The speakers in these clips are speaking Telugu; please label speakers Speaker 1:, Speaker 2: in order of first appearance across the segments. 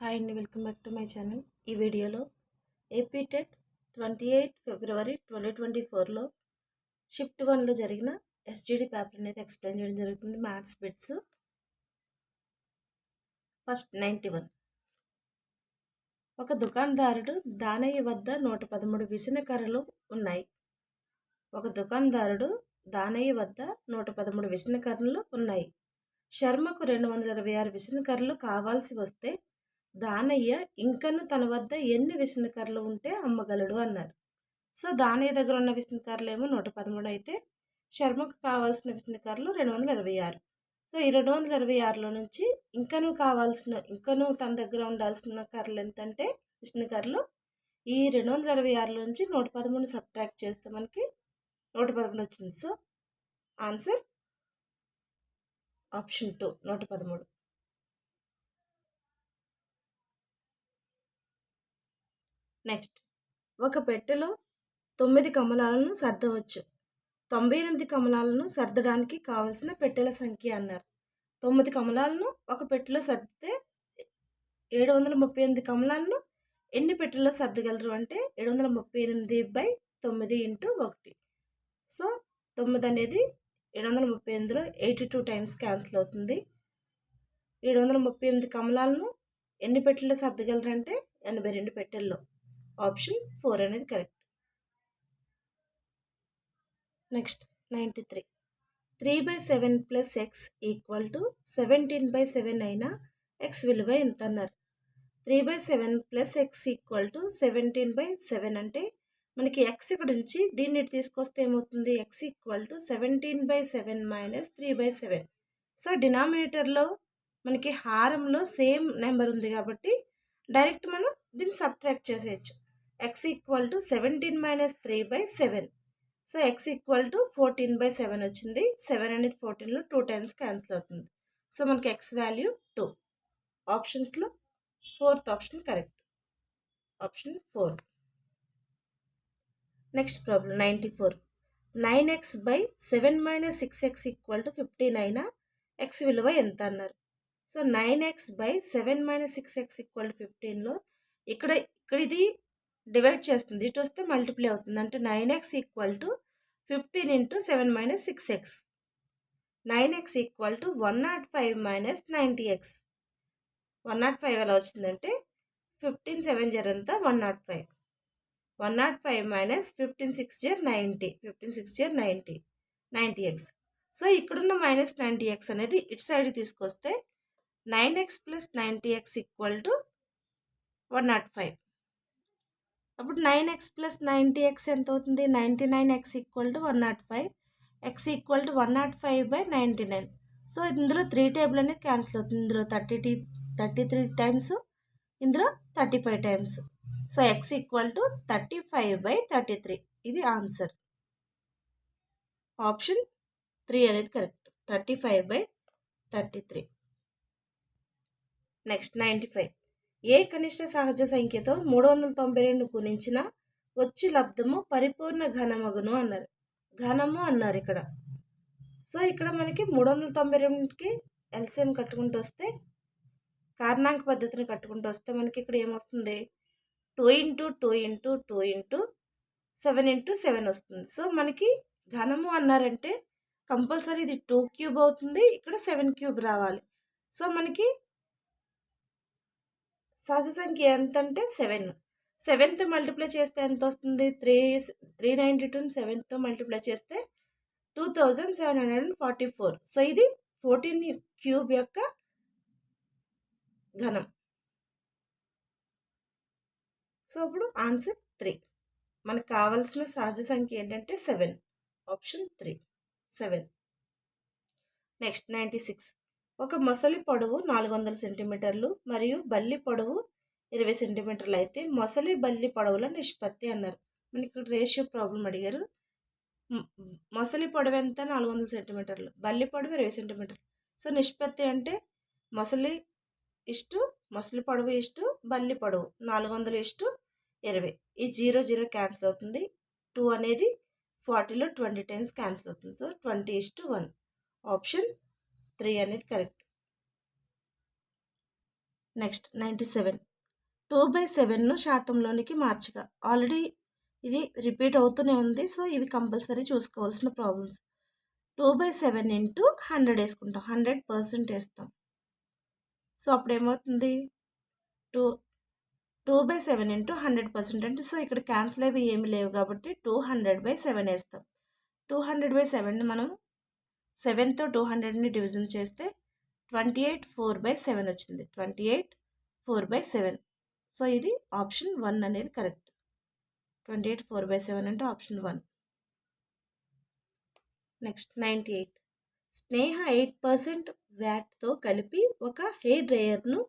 Speaker 1: హాయ్ అండి, welcome back to my channel. ఈ వీడియోలో ఏపీ టెట్ 28 ఫిబ్రవరి 2024లో షిఫ్ట్ 1లో జరిగిన ఎస్జిడి పేపర్ అనేది ఎక్స్ప్లెయిన్ చేయడం జరుగుతుంది. Maths bits. ఫస్ట్ 91. ఒక దుకాణదారుడు దానయ్య వద్ద 113 విసనకర్రలు ఉన్నాయి. ఒక దుకాణదారుడు దానయ్య వద్ద 113 విసనకర్రలు ఉన్నాయి. శర్మకు 226 విసనకర్రలు కావాల్సి వస్తే దానయ్య ఇంకను తన వద్ద ఎన్ని విసనకర్రలు ఉంటే అమ్మగలడు అన్నారు. సో దానయ్య దగ్గర ఉన్న విసనకర్రలు ఏమో 113 అయితే శర్మకు కావాల్సిన విసనకర్రలు 226. సో ఈ 226లో నుంచి ఇంకను తన దగ్గర ఉండాల్సిన కర్రలు ఎంతంటే విసనకర్రలు, ఈ 226లో నుంచి 113 సబ్ట్రాక్ట్ చేస్తే మనకి 113 వచ్చింది. So answer option 2, 113. నెక్స్ట్, ఒక పెట్టెలో 9 కమలాలను సర్దవచ్చు. 98 కమలాలను సర్దడానికి కావలసిన పెట్టెల సంఖ్య అన్నారు. 9 కమలాలను ఒక పెట్టెలో సర్దితే 738 కమలాలను ఎన్ని పెట్టెల్లో సర్దగలరు అంటే 738/9 × 1. సో 9 అనేది 738లో 82 టైమ్స్ క్యాన్సిల్ అవుతుంది. 738 కమలాలను ఎన్ని పెట్టెల్లో సర్దగలరు అంటే 82 పెట్టెల్లో. ఆప్షన్ 4 అనేది కరెక్ట్. నెక్స్ట్ 93. 3/7 + x = 17/7 అయినా x విలువ ఎంత అన్నారు. 3/7 + x = 17/7 అంటే మనకి x ఇక్కడ నుంచి దీన్ని తీసుకొస్తే ఏమవుతుంది, x = 17/7 - 3/7. సో డినామినేటర్లో మనకి హారంలో సేమ్ నెంబర్ ఉంది కాబట్టి డైరెక్ట్ మనం దీన్ని సబ్ట్రాక్ట్ చేసేయచ్చు. x = 17 - 3/7. సో x = 14/7 వచ్చింది. 7 అనేది 14లో 2 టైమ్స్ క్యాన్సిల్ అవుతుంది. సో మనకి x వాల్యూ 2. ఆప్షన్స్లో 4th option correct. Option 4. Next problem 94. 9x/7 - 6x = 15 అయినా x విలువ ఎంత అన్నారు. సో 9x/7 - 6x = 15లో ఇక్కడ ఇది డివైడ్ చేస్తుంది, ఇటు వస్తే మల్టిప్లై అవుతుంది. అంటే 9x = 15 × 7 - 6x. 9x = 105 - 90x. 105 ఎలా వచ్చిందంటే 15 7 జర్ అంతా 105. 105 - 15 6 జర్ 90. 15 6 జర్ 90. 90x. సో ఇక్కడున్న -90x అనేది ఇటు సైడ్ తీసుకొస్తే 9x + 90x = 105. అప్పుడు 9x + 90x ఎంత అవుతుంది, 99x = 105. x = 105/99. సో ఇందులో 3 టేబుల్ అనేది క్యాన్సిల్ అవుతుంది. ఇందులో 33 టైమ్స్, ఇందులో 35 టైమ్స్. So x = 35/33. ఇది ఆన్సర్. ఆప్షన్ 3 అనేది కరెక్ట్. 35/33. నెక్స్ట్ 95. ఏ కనిష్ట సహజ సంఖ్యతో 392 గుణించిన వచ్చి లబ్ధము పరిపూర్ణ ఘనమగును అన్నారు. ఘనము అన్నారు ఇక్కడ. సో ఇక్కడ మనకి 392కి ఎల్సిఎం కట్టుకుంటూ వస్తే, కారణాంక పద్ధతిని కట్టుకుంటూ వస్తే మనకి ఇక్కడ ఏమవుతుంది, 2 × 2 × 2 × 7 × 7 వస్తుంది. సో మనకి ఘనము అన్నారంటే కంపల్సరీ ఇది 2³ అవుతుంది, ఇక్కడ 7³ రావాలి. సో మనకి సహజ సంఖ్య ఎంత అంటే 7. 7తో మల్టిప్లై చేస్తే ఎంత వస్తుంది, 392ని 7తో మల్టిప్లై చేస్తే 2744. సో ఇది 14³ యొక్క ఘనం. సో ఇప్పుడు ఆన్సర్ 3. మనకు కావాల్సిన సహజ సంఖ్య ఏంటంటే 7. ఆప్షన్ 3, 7. నెక్స్ట్ 96. ఒక మొసలి పొడవు 400 సెంటీమీటర్లు మరియు బల్లి పొడవు 20 సెంటీమీటర్లు అయితే మొసలి బల్లి పొడవుల నిష్పత్తి అన్నారు. మనకి ఇక్కడ రేషియో ప్రాబ్లం అడిగారు. మొసలి పొడవు ఎంత, 400 సెంటీమీటర్లు, బల్లి పొడవు 20 సెంటీమీటర్లు. సో నిష్పత్తి అంటే మొసలి పొడవు బల్లి పొడవు 400/20. ఈ 0 0 క్యాన్సిల్ అవుతుంది. 2 అనేది 40లో 20 టైమ్స్ క్యాన్సిల్ అవుతుంది. సో 20/1. ఆప్షన్ 3 అనేది కరెక్ట్. నెక్స్ట్ 97. 2/7ను శాతంలోనికి మార్చగా. ఆల్రెడీ ఇది రిపీట్ అవుతూనే ఉంది. సో, ఇవి కంపల్సరీ చూసుకోవాల్సిన ప్రాబ్లమ్స్. 2/7 ఇంటూ 100 వేసుకుంటాం. 100% వేస్తాం. సో, అప్పుడేమవుతుంది 2/7 ఇంటూ 100% అంటే సో, ఇక్కడ క్యాన్సిల్ అవి ఏమి లేవు కాబట్టి 200/7 వేస్తాం. 200/7ని మనం 7తో 200ని డివిజన్ చేస్తే 28/4/7 వచ్చింది. 28/4/7. సో, ఇది ఆప్షన్ 1 అనేది కరెక్ట్. 28/4/7 అంటే ఆప్షన్ 1. నెక్స్ట్ 98. స్నేహ 8% వ్యాట్తో కలిపి ఒక హెయిర్ డ్రయర్ను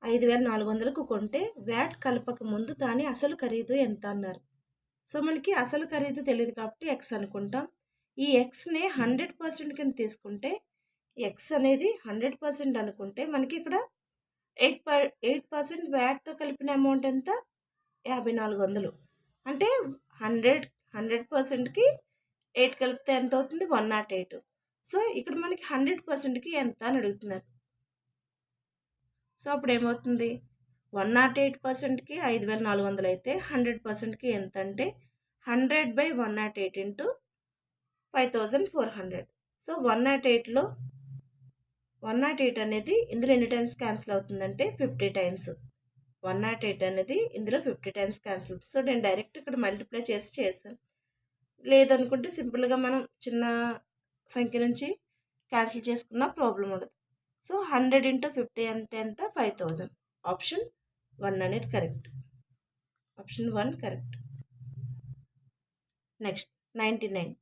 Speaker 1: 5,400కు కొంటే వ్యాట్ కలపక ముందు దాని అసలు ఖరీదు ఎంత అన్నారు. సో, మనకి అసలు ఖరీదు తెలియదు కాబట్టి ఎక్స్ అనుకుంటాం. ఈ ఎక్స్ని 100% కింద తీసుకుంటే ఎక్స్ అనేది 100% అనుకుంటే మనకి ఇక్కడ 8% వ్యాట్తో కలిపిన అమౌంట్ ఎంత? 5,400. అంటే 100%కి 8 కలిపితే ఎంత అవుతుంది? 108. సో, ఇక్కడ మనకి 100%కి ఎంత అని అడుగుతున్నారు. సో, అప్పుడు ఏమవుతుంది? 108%కి 5,400 అయితే 100%కి ఎంత అంటే 100/108 ఇంటూ 5,400. సో, 108లో 108 అనేది ఇందులో ఎన్ని టైమ్స్ క్యాన్సిల్ అవుతుందంటే 50 టైమ్స్. 108 అనేది ఇందులో 50 టైమ్స్ క్యాన్సిల్ అవుతుంది. సో, నేను డైరెక్ట్ ఇక్కడ మల్టిప్లై చేశాను. లేదనుకుంటే సింపుల్గా మనం చిన్న సంఖ్య నుంచి క్యాన్సిల్ చేసుకున్న ప్రాబ్లం ఉండదు. సో, 100 ఇంటూ 50 అంటే ఎంత? 5,000. ఆప్షన్ 1 అనేది కరెక్ట్. Option 1 correct. నెక్స్ట్ 99.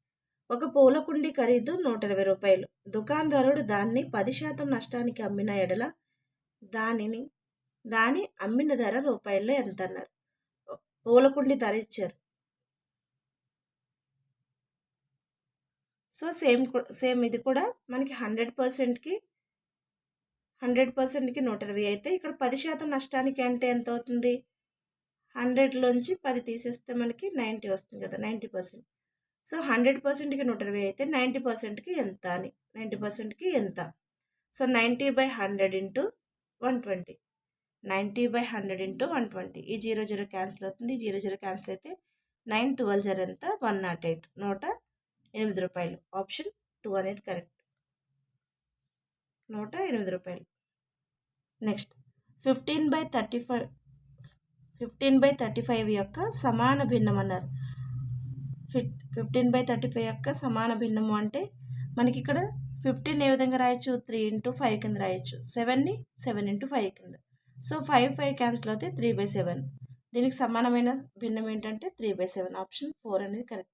Speaker 1: ఒక పూల కుండీ ఖరీదు 120 రూపాయలు. దుకాణదారుడు దాన్ని 10% నష్టానికి అమ్మిన ఎడల దాని అమ్మిన ధర రూపాయల్లో ఎంత అన్నారు. పూల కుండీ ధర ఇచ్చారు. సో, సేమ్ ఇది కూడా మనకి 100%కి 120 అయితే ఇక్కడ 10% నష్టానికి అంటే ఎంత అవుతుంది? 100లోంచి 10 తీసేస్తే మనకి 90 వస్తుంది కదా, 90%. సో, 100%కి 120 అయితే 90%కి ఎంత అని. 90%కి ఎంత? So, 90/100 into 120. 90/100 ఇంటూ 120. ఈ 0 క్యాన్సిల్ అవుతుంది. 0 క్యాన్సిల్ అయితే 9 12 ఎంత? 108. 108 రూపాయలు. ఆప్షన్ 2 అనేది కరెక్ట్. 108 రూపాయలు. నెక్స్ట్ 15/35 యొక్క సమాన భిన్నం అన్నారు. 15/35 యొక్క సమాన భిన్నము అంటే మనకి ఇక్కడ 15 ఏ విధంగా రాయొచ్చు? 3 ఇంటూ 5 కింద రాయొచ్చు. 7ని 7 ఇంటూ 5 కింద. సో, 5 క్యాన్సిల్ అవుతే 3/7. దీనికి సమానమైన భిన్నం ఏంటంటే 3/7. ఆప్షన్ 4 అనేది కరెక్ట్.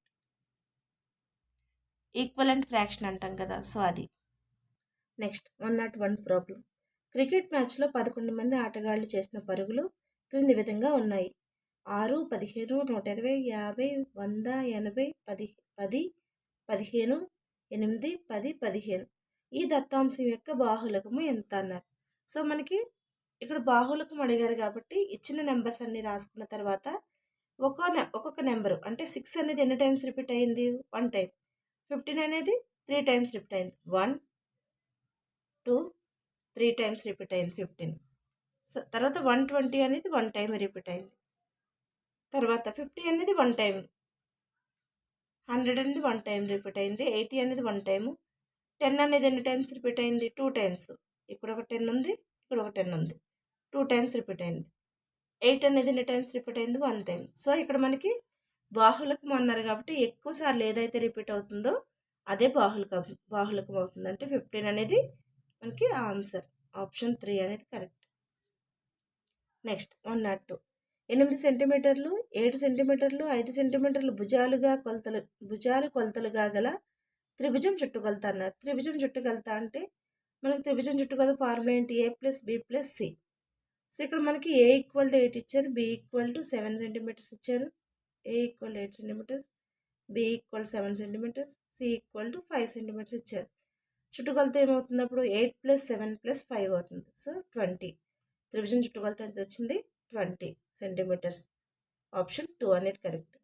Speaker 1: ఈక్వలెంట్ ఫ్రాక్షన్ అంటాం కదా, సో అది. Next 101 problem. క్రికెట్ మ్యాచ్లో 11 మంది ఆటగాళ్లు చేసిన పరుగులు క్రింది విధంగా ఉన్నాయి. 6, 15, 120, 50, 100, 80, 10, 10, 15, 8, 10, 15. ఈ దత్తాంశం యొక్క బాహుళకము ఎంత అన్నారు. సో, మనకి ఇక్కడ బాహుళకం అడిగారు కాబట్టి ఇచ్చిన నెంబర్స్ అన్ని రాసుకున్న తర్వాత ఒక్కొక్క నెంబరు అంటే 6 అనేది ఎన్ని టైమ్స్ రిపీట్ అయింది? 1 టైం. 15 అనేది 3 టైమ్స్ రిపీట్ అయింది. 1, 2, 3 టైమ్స్ రిపీట్ అయింది 15. తర్వాత 120 అనేది 1 టైం రిపీట్ అయింది. తర్వాత 50 అనేది 1 టైం. 100 అనేది 1 టైం రిపీట్ అయింది. 80 అనేది 1 టైము. 10 అనేది ఎన్ని టైమ్స్ రిపీట్ అయింది? 2 టైమ్స్. ఇక్కడ ఒక 10 ఉంది, ఇక్కడ ఒక 10 ఉంది. 2 టైమ్స్ రిపీట్ అయింది. 8 అనేది ఎన్ని టైమ్స్ రిపీట్ అయింది? 1 టైం. సో, ఇక్కడ మనకి బాహుళకం అన్నారు కాబట్టి ఎక్కువ సార్లు ఏదైతే రిపీట్ అవుతుందో అదే బాహుళకం అవుతుంది. అంటే 15 అనేది మనకి ఆన్సర్. ఆప్షన్ 3 అనేది కరెక్ట్. నెక్స్ట్ 102. 8 సెంటీమీటర్లు, 7 సెంటీమీటర్లు, 5 సెంటీమీటర్లు భుజాలు కొలతలుగా గల త్రిభుజం చుట్టుకొలత అన్నారు. త్రిభుజం చుట్టుకొలత అంటే మనకి త్రిభుజం చుట్టుకొలత ఫార్ములా ఏంటి? A+B+C. సో, ఇక్కడ మనకి A = 8 ఇచ్చారు, B = 7 సెంటీమీటర్స్ ఇచ్చారు. A = 8 centimetres, B = 7 centimetres, C = 5 centimetres ఇచ్చారు. చుట్టుకొలత ఏమవుతుంది అప్పుడు? 8 + 7 + 5 అవుతుంది. సో, 20. త్రిభుజం చుట్టుకొలత ఎంత వచ్చింది? 20 సెంటీమీటర్స్. ఆప్షన్ 2 అనేది కరెక్ట్.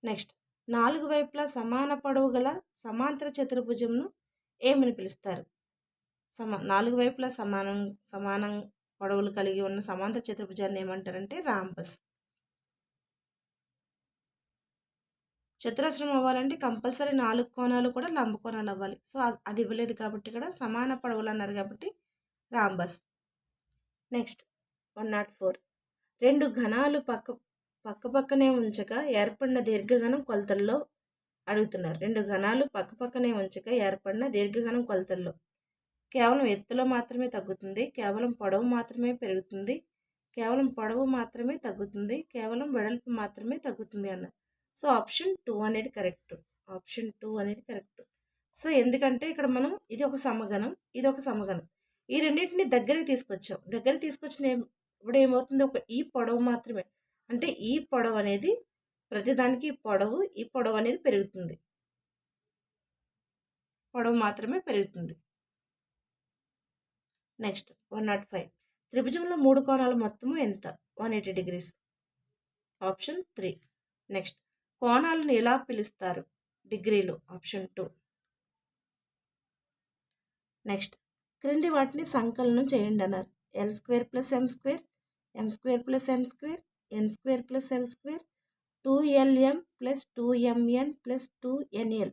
Speaker 1: నెక్స్ట్ 4 వైపులా సమాన పొడవు గల సమాంతర చతుర్భుజంను ఏమని పిలుస్తారు? నాలుగు వైపులా సమానం పొడవులు కలిగి ఉన్న సమాంతర చతుర్భుజాన్ని ఏమంటారంటే రాంబస్. చతురస్రం అవ్వాలంటే కంపల్సరీ 4 కోణాలు కూడా లంబకోణాలు అవ్వాలి. సో అది ఇవ్వలేదు కాబట్టి ఇక్కడ సమాన పొడవులు అన్నారు కాబట్టి రాంబస్. నెక్స్ట్ 104. 2 ఘనాలు పక్కపక్కనే ఉంచగా ఏర్పడిన దీర్ఘఘనం కొలతల్లో అడుగుతున్నారు. 2 ఘనాలు పక్కపక్కనే ఉంచగా ఏర్పడిన దీర్ఘఘనం కొలతల్లో కేవలం ఎత్తులో మాత్రమే తగ్గుతుంది, కేవలం పొడవు మాత్రమే పెరుగుతుంది, కేవలం పొడవు మాత్రమే తగ్గుతుంది, కేవలం వెడల్పు మాత్రమే తగ్గుతుంది అన్నారు. సో ఆప్షన్ 2 అనేది కరెక్ట్. ఆప్షన్ 2 అనేది కరెక్ట్. సో ఎందుకంటే ఇక్కడ మనం ఇది ఒక సమగణం, ఇది ఒక సమగణం, ఈ రెండింటిని దగ్గరికి తీసుకొచ్చాం. దగ్గరికి తీసుకొచ్చిన ఇప్పుడు ఏమవుతుంది, ఈ పొడవు మాత్రమే, అంటే ఈ పొడవు అనేది ప్రతిదానికి ఈ పొడవు అనేది పెరుగుతుంది, పొడవు మాత్రమే పెరుగుతుంది. నెక్స్ట్ 105. త్రిభుజంలో 3 కోణాల మొత్తము ఎంత? 180 degrees. ఆప్షన్ 3. నెక్స్ట్ కోణాలను ఎలా పిలుస్తారు? డిగ్రీలు. ఆప్షన్ 2. నెక్స్ట్ క్రింది వాటిని సంకలనం చేయండి అన్నారు. L² + M², M² + N², N² + L², 2LM + 2MN + 2NL.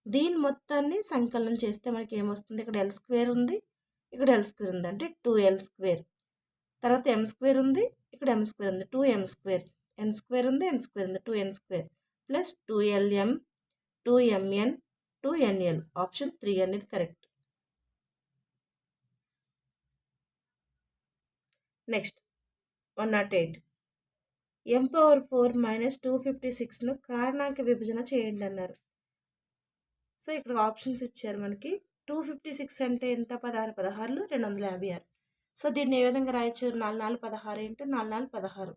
Speaker 1: దీని మొత్తాన్ని సంకలనం చేస్తే మనకి ఏమొస్తుంది? ఇక్కడ L² ఉంది, ఇక్కడ L² ఉంది, అంటే 2L². తర్వాత M² ఉంది, ఇక్కడ M² ఉంది, 2M². N² ఉంది, N² ఉంది, 2N² + 2LM, 2MN, 2NL. Option 3 అనేది కరెక్ట్. నెక్స్ట్ 108. M⁴ - 256ను కారణాంక విభజన చేయండి అన్నారు. సో ఇక్కడ ఆప్షన్స్ ఇచ్చారు మనకి. 256 అంటే ఎంత? 16 16 256. సో దీన్ని ఏ విధంగా రాయొచ్చు? 4 4 16 × 4 4 16.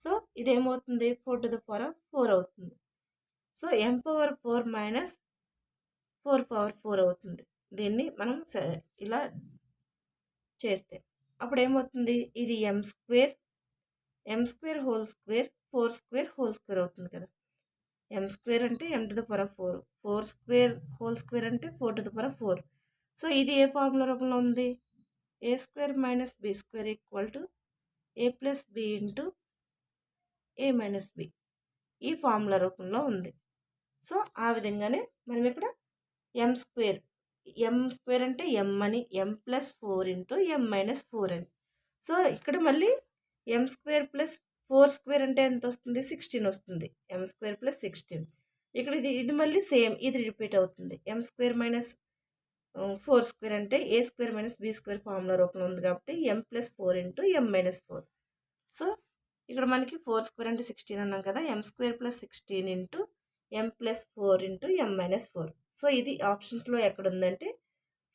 Speaker 1: సో ఇదేమవుతుంది? 4⁴ అవుతుంది. సో M⁴ - 4⁴ అవుతుంది. దీన్ని మనం ఇలా చేస్తే అప్పుడు ఏమవుతుంది? ఇది M² whole square 4² whole square అవుతుంది కదా. M² అంటే m⁴, 4² హోల్ స్క్వేర్ అంటే 4⁴. సో ఇది ఏ ఫార్ములా రూపంలో ఉంది? A² - B² = A + B × A - B. ఈ ఫార్ములా రూపంలో ఉంది. సో ఆ విధంగానే మనం ఇక్కడ M² అంటే M అని, M + 4 × M - 4 అని. సో ఇక్కడ మళ్ళీ M² + 4² అంటే ఎంత వస్తుంది? 16 వస్తుంది. M² + 16. ఇక్కడ ఇది మళ్ళీ సేమ్, ఇది రిపీట్ అవుతుంది. M² - 4² అంటే A² - B² ఫార్ములా రూపంలో ఉంది కాబట్టి M + 4 × M - 4. సో ఇక్కడ మనకి 4² అంటే 16 అన్నాం కదా. M² + 16 × M + 4 × M - 4. సో ఇది ఆప్షన్స్లో ఎక్కడ ఉందంటే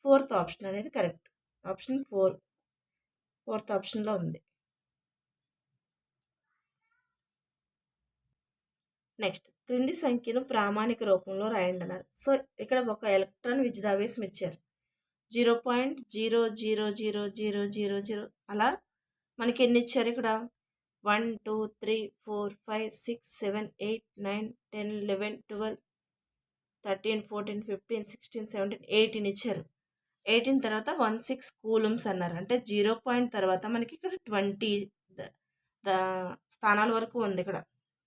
Speaker 1: 4th ఆప్షన్ అనేది కరెక్ట్. ఆప్షన్ 4th ఆప్షన్లో ఉంది. నెక్స్ట్ క్రింది సంఖ్యను ప్రామాణిక రూపంలో రాయండి అన్నారు. సో ఇక్కడ ఒక ఎలక్ట్రాన్ విద్యుదావేశం ఇచ్చారు. 0.000000 అలా మనకి ఎన్ని ఇచ్చారు ఇక్కడ? 1 2 3 4 5 6 7 8 9 10 11 12 13 14 15 16 17 18 ఇచ్చారు. 18 తర్వాత 16 కూలమ్స్ అన్నారు. అంటే 0 పాయింట్ తర్వాత మనకి ఇక్కడ 20 స్థానాల వరకు ఉంది ఇక్కడ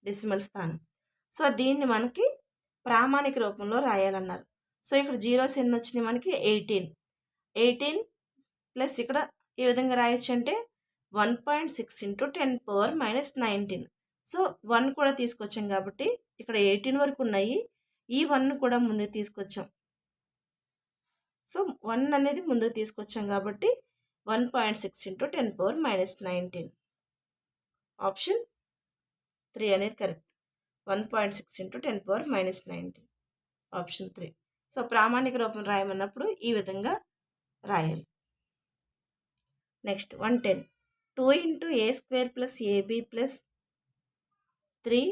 Speaker 1: డెసిమల్ స్థానం. సో దీన్ని మనకి ప్రామాణిక రూపంలో రాయాలన్నారు. సో ఇక్కడ జీరోస్ ఎన్ని వచ్చినాయి మనకి? 18 ప్లస్ ఇక్కడ ఏ విధంగా రాయొచ్చు అంటే 1.6 × 10⁻⁻⁹. సో 1 కూడా తీసుకొచ్చాం కాబట్టి ఇక్కడ 18 వరకు ఉన్నాయి. ఈ 1 కూడా ముందుకు తీసుకొచ్చాం. సో 1 అనేది ముందుకు తీసుకొచ్చాం కాబట్టి 1.6 × 10⁻⁻⁹. ఆప్షన్ 3 అనేది కరెక్ట్. 1.6 × 10⁻⁻⁹. ఆప్షన్ 3. సో ప్రామాణిక రూపం రాయమన్నప్పుడు ఈ విధంగా రాయాలి. Next 110. 2 × A² + AB + 3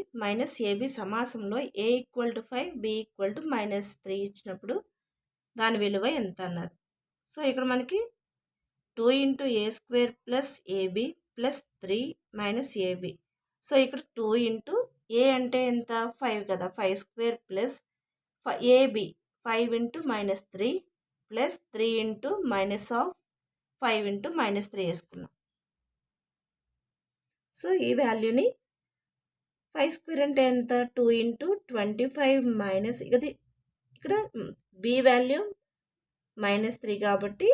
Speaker 1: - AB సమాసంలో A = 5 B = -3 ఇచ్చినప్పుడు దాని విలువ ఎంత అన్నారు. సో ఇక్కడ మనకి 2 × A² + AB + 3 - AB. సో ఇక్కడ 2 × A అంటే ఎంత? 5 కదా. 5² + AB 5 × -3 plus 3 into minus of 5 into -3 వేసుకున్నాం. సో ఈ వాల్యూని 5 స్క్వేర్ అంటే ఎంత? 2 ఇంటూ 25 మైనస్ ఇది ఇక్కడ బి వాల్యూ -3 కాబట్టి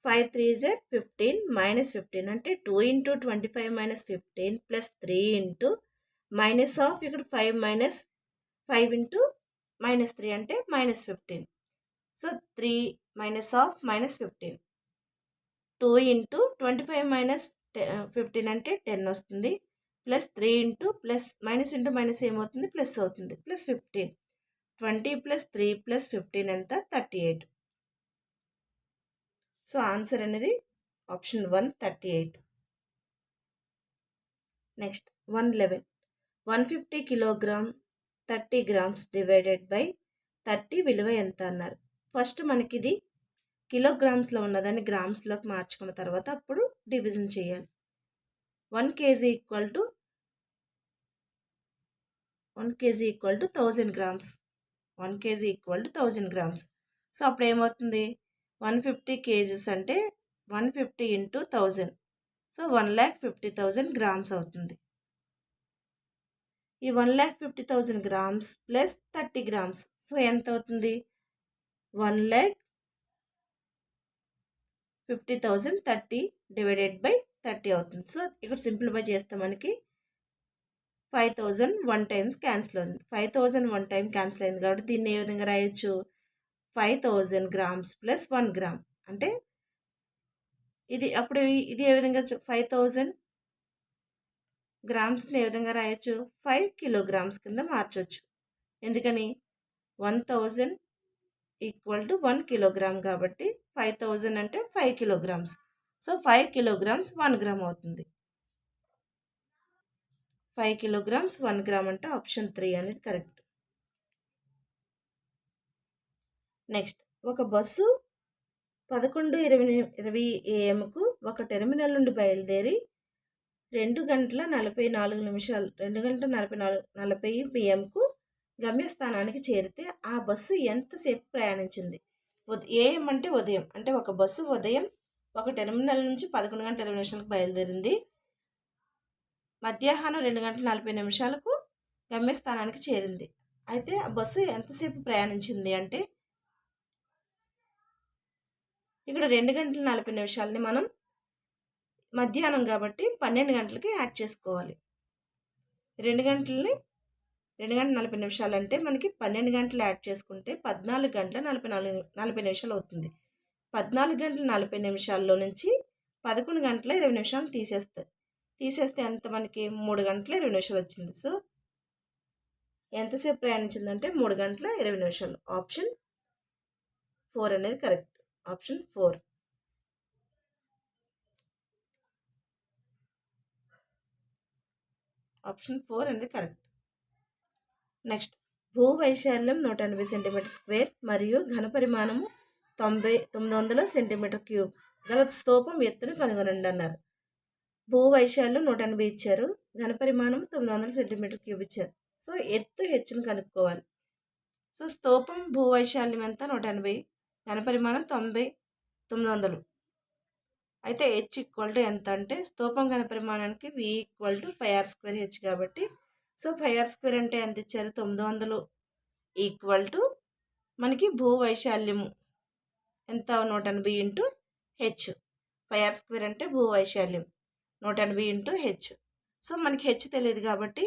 Speaker 1: 5 3 జర్ 15 -15 అంటే 2 into 25 -15 plus 3 into minus of ఇక్కడ 5 ఇంటూ -3 అంటే -15. సో 3 మైనస్ ఆఫ్ -15 2 ఇంటూ 25 -15 అంటే 10 వస్తుంది. Plus 3 into plus minus into minus ఏమవుతుంది? ప్లస్ అవుతుంది. ప్లస్ 15 20 ప్లస్ 3 ప్లస్ 15 ఎంత? 38. సో ఆన్సర్ అనేది option 1 38. Next 111 150 kilogram 30 grams divided by 30 విలువ ఎంత అన్నారు. ఫస్ట్ మనకి ఇది కిలోగ్రామ్స్లో ఉన్నదాన్ని గ్రామ్స్లోకి మార్చుకున్న తర్వాత అప్పుడు డివిజన్ చేయాలి. 1 kg equal to 1000 grams. 1 kg equal to 1000 grams. So అప్పుడు ఏమవుతుంది? 150 kgs అంటే 150 ఇంటూ 1000. సో 1,50,000 గ్రామ్స్ అవుతుంది. ఈ 1,50,000 గ్రామ్స్ ప్లస్ 30 గ్రామ్స్. సో ఎంత అవుతుంది? 1,50,000 30 డివైడెడ్ బై 30 అవుతుంది. సో ఇక్కడ సింప్లిఫై చేస్తే మనకి 5,000 1 టైమ్స్ క్యాన్సిల్ అవుతుంది. 5,000 1 టైం క్యాన్సిల్ అయింది కాబట్టి దీన్ని ఏ విధంగా రాయొచ్చు? 5,000 గ్రామ్స్ ప్లస్ 1 గ్రామ్ అంటే ఇది అప్పుడు ఇది ఏ విధంగా 5,000 గ్రామ్స్ని ఏ విధంగా రాయొచ్చు? 5 కిలోగ్రామ్స్ కింద మార్చవచ్చు. ఎందుకని? 1,000 ఈక్వల్ టు 1 కిలోగ్రామ్ కాబట్టి 5,000 అంటే 5 కిలోగ్రామ్స్. సో 5 కిలోగ్రామ్స్ 1 గ్రామ్ అవుతుంది. 5 కిలోగ్రామ్స్ 1 గ్రామ్ అంటే ఆప్షన్ 3 అనేది కరెక్ట్. నెక్స్ట్ ఒక బస్సు 11:20 AM ఒక టెర్మినల్ నుండి బయలుదేరి 2 గంటల 40 PM గమ్యస్థానానికి చేరితే ఆ బస్సు ఎంతసేపు ప్రయాణించింది? AM అంటే ఉదయం, అంటే ఒక బస్సు ఉదయం ఒక టెర్మినల్ నుంచి 11 గంటల 20 నిమిషాలకు బయలుదేరింది. మధ్యాహ్నం 2 గంటల 40 నిమిషాలకు గమ్యస్థానానికి చేరింది. అయితే ఆ బస్సు ఎంతసేపు ప్రయాణించింది అంటే ఇక్కడ 2 గంటల 40 నిమిషాలని మనం మధ్యాహ్నం కాబట్టి 12 గంటలకి యాడ్ చేసుకోవాలి. 2 గంటల 40 నిమిషాలు అంటే మనకి 12 గంటలు యాడ్ చేసుకుంటే 14 గంటల 40 నిమిషాలు అవుతుంది. 14 గంటల 40 నిమిషాల్లో నుంచి 11 గంటల 20 నిమిషాలు తీసేస్తే ఎంత మనకి? 3 గంటల 20 నిమిషాలు వచ్చింది. సో ఎంతసేపు ప్రయాణించిందంటే 3 గంటల 20 నిమిషాలు. ఆప్షన్ 4 అనేది కరెక్ట్. ఆప్షన్ 4. ఆప్షన్ 4 అనేది కరెక్ట్. నెక్స్ట్ భూవైశాల్యం 180 సెంటీమీటర్ స్క్వేర్ మరియు ఘనపరిమాణము 900 సెంటీమీటర్ క్యూబ్ గల స్తూపం ఎత్తును కనుగొనండి అన్నారు. భూవైశాల్యం 180 ఇచ్చారు, ఘనపరిమాణం 900 సెంటీమీటర్ క్యూబ్ ఇచ్చారు. సో ఎత్తు హెచ్ను కనుక్కోవాలి. సో స్తూపం భూవైశాల్యం ఎంత? 180, ఘనపరిమాణం 900. అయితే హెచ్ ఈక్వల్ టు ఎంత అంటే స్తూపం ఘనపరిమాణానికి V equal to πr² H కాబట్టి సో πr² అంటే ఎంత ఇచ్చారు? 900 ఈక్వల్ టు మనకి భూవైశాల్యము ఎంత? 180 ఇంటూ హెచ్. πr² అంటే భూవైశాల్యం 180 ఇంటూ హెచ్. సో మనకి హెచ్ తెలియదు కాబట్టి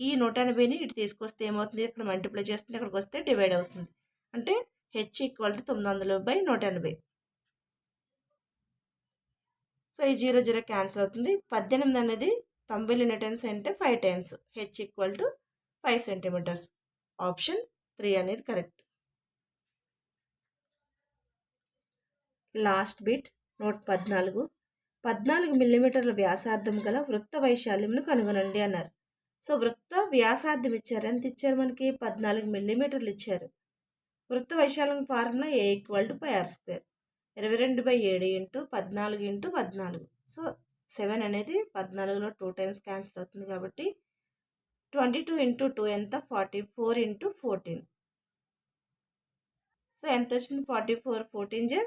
Speaker 1: ఈ 180ని ఇటు తీసుకొస్తే ఏమవుతుంది? ఇక్కడ మల్టిప్లై చేస్తుంది, ఇక్కడికి వస్తే డివైడ్ అవుతుంది. అంటే హెచ్ ఈక్వల్ టు 900/180. సో ఈ 0 0 క్యాన్సిల్ అవుతుంది. 18 అనేది 90 న్యూటన్స్ అంటే 5 times. H equal to 5 centimetres. Option 3 అనేది కరెక్ట్. లాస్ట్ బిట్ నోట్ 14 మిల్లీమీటర్ల వ్యాసార్థం గల వృత్త వైశాల్యంను కనుగొనండి అన్నారు. సో వృత్త వ్యాసార్థం ఇచ్చారు. ఎంత ఇచ్చారు? మనకి 14 మిల్లీమీటర్లు ఇచ్చారు. వృత్త వైశాల్యం formula A equal to πr². 22/7 into 14 into 14. So 7 అనేది 14లో 2 టైమ్స్ క్యాన్సిల్ అవుతుంది కాబట్టి 22 ఇంటూ 2 ఎంత? 44 ఇంటూ 14. సో ఎంత వచ్చింది 44 14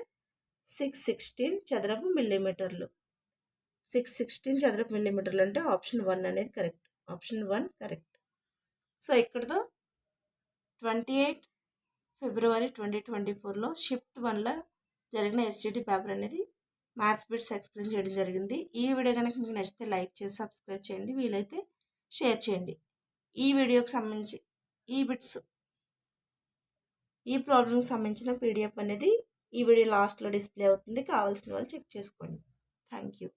Speaker 1: 616 చదరపు మిల్లీమీటర్లు. 616 చదరపు మిల్లీమీటర్లు అంటే ఆప్షన్ 1 అనేది కరెక్ట్. Option 1 correct. సో ఇక్కడతో 28 ఫిబ్రవరి 2024లో షిఫ్ట్ 1లో జరిగిన ఎస్జిటి పేపర్ అనేది మ్యాథ్స్ బిట్స్ ఎక్స్ప్లెయిన్ చేయడం జరిగింది. ఈ వీడియో కనుక మీకు నచ్చితే లైక్ చేసి సబ్స్క్రైబ్ చేయండి, వీలైతే షేర్ చేయండి. ఈ వీడియోకి సంబంధించి ఈ ప్రాబ్లమ్కి సంబంధించిన పీడిఎఫ్ అనేది ఈ వీడియో లాస్ట్లో డిస్ప్లే అవుతుంది, కావాల్సిన వాళ్ళు చెక్ చేసుకోండి. Thank you.